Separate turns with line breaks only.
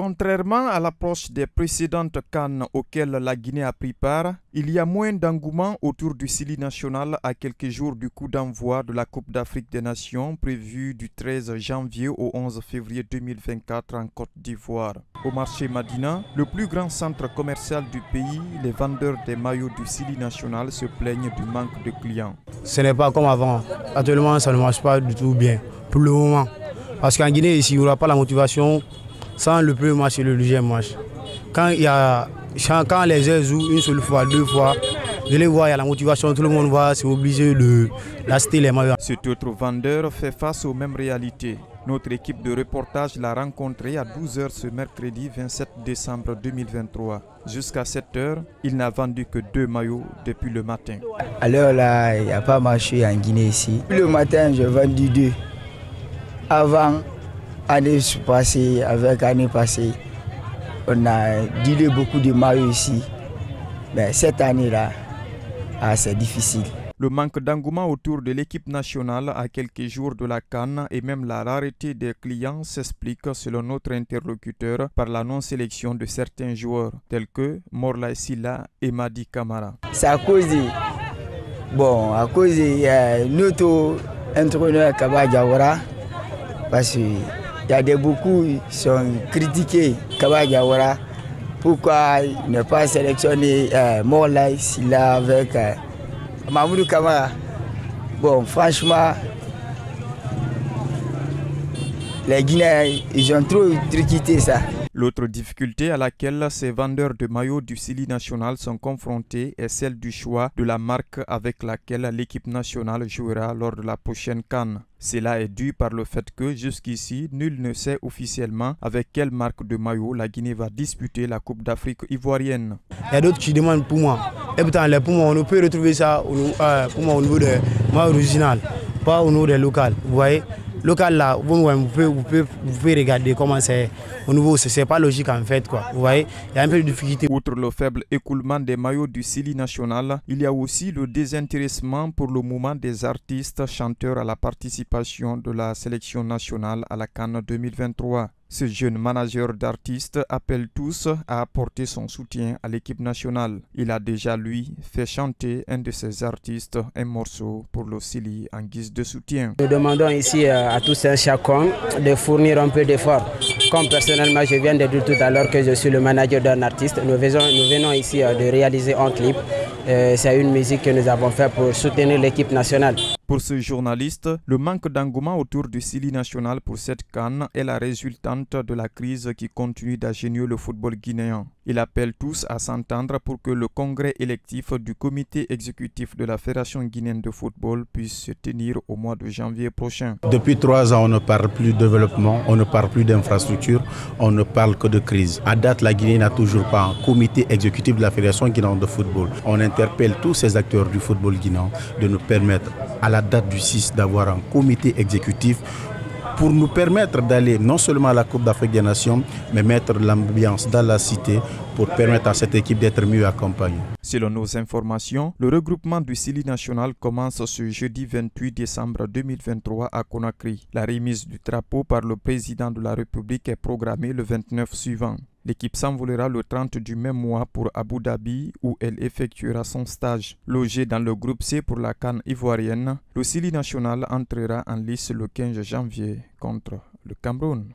Contrairement à l'approche des précédentes CAN auxquelles la Guinée a pris part, il y a moins d'engouement autour du Sili national à quelques jours du coup d'envoi de la Coupe d'Afrique des Nations prévue du 13 janvier au 11 février 2024 en Côte d'Ivoire. Au marché Madina, le plus grand centre commercial du pays, les vendeurs des maillots du Sili national se plaignent du manque de clients.
Ce n'est pas comme avant. Actuellement, ça ne marche pas du tout bien pour le moment. Parce qu'en Guinée, ici, il n'y aura pas la motivation sans le premier match et le deuxième match. Quand les airs jouent une seule fois, deux fois, vous allez voir, il y a la motivation, tout le monde va s'obliger d'acheter les maillots.
Cet autre vendeur fait face aux mêmes réalités. Notre équipe de reportage l'a rencontré à 12 h ce mercredi 27 décembre 2023. Jusqu'à 7 h, il n'a vendu que 2 maillots depuis le matin.
Alors là, il n'y a pas marché en Guinée ici. Le matin, j'ai vendu 2. Avant, année passée, avec l'année passée, on a dealé beaucoup de maillots ici. Mais cette année-là, c'est difficile.
Le manque d'engouement autour de l'équipe nationale à quelques jours de la CAN et même la rareté des clients s'explique, selon notre interlocuteur, par la non-sélection de certains joueurs, tels que Morlaye Sylla et Madi Camara.
C'est à cause de notre entraîneur Kaba Diawara, parce qu'il y a beaucoup qui sont critiqués Kaba Diawara. Pourquoi il n'est pas sélectionné Morlaye Sylla avec Mamoudou Camara? Bon, franchement, les Guinéens, ils ont trop critiqué ça.
L'autre difficulté à laquelle ces vendeurs de maillots du Sili national sont confrontés est celle du choix de la marque avec laquelle l'équipe nationale jouera lors de la prochaine CAN. Cela est dû par le fait que jusqu'ici, nul ne sait officiellement avec quelle marque de maillot la Guinée va disputer la Coupe d'Afrique ivoirienne.
Il y a d'autres qui demandent pour moi. Et pourtant, les Puma, on peut retrouver ça au niveau des maillots originaux, pas au niveau des locales. Vous voyez, local là, vous pouvez regarder comment c'est au niveau, c'est pas logique en fait quoi. Vous voyez, il y a un peu de difficulté.
Outre le faible écoulement des maillots du Sili national, il y a aussi le désintéressement pour le moment des artistes chanteurs à la participation de la sélection nationale à la CAN 2023. Ce jeune manager d'artistes appelle tous à apporter son soutien à l'équipe nationale. Il a déjà, lui, fait chanter un de ses artistes un morceau pour le Sili en guise de soutien.
Nous demandons ici à tous et chacun de fournir un peu d'effort. Comme personnellement, je viens de dire tout à l'heure que je suis le manager d'un artiste. Nous venons ici de réaliser un clip. C'est une musique que nous avons faite pour soutenir l'équipe nationale.
Pour ce journaliste, le manque d'engouement autour du Sili national pour cette CAN est la résultante de la crise qui continue d'agénier le football guinéen. Il appelle tous à s'entendre pour que le congrès électif du comité exécutif de la Fédération guinéenne de football puisse se tenir au mois de janvier prochain.
Depuis 3 ans, on ne parle plus de développement, on ne parle plus d'infrastructure, on ne parle que de crise. À date, la Guinée n'a toujours pas un comité exécutif de la Fédération guinéenne de football. On interpelle tous ces acteurs du football guinéen de nous permettre à la date du 6 d'avoir un comité exécutif pour nous permettre d'aller non seulement à la Coupe d'Afrique des Nations, mais mettre l'ambiance dans la cité pour permettre à cette équipe d'être mieux accompagnée.
Selon nos informations, le regroupement du Sili national commence ce jeudi 28 décembre 2023 à Conakry. La remise du drapeau par le président de la République est programmée le 29 suivant. L'équipe s'envolera le 30 du même mois pour Abu Dhabi où elle effectuera son stage. Logé dans le groupe C pour la CAN ivoirienne, le Sili national entrera en lice le 15 janvier contre le Cameroun.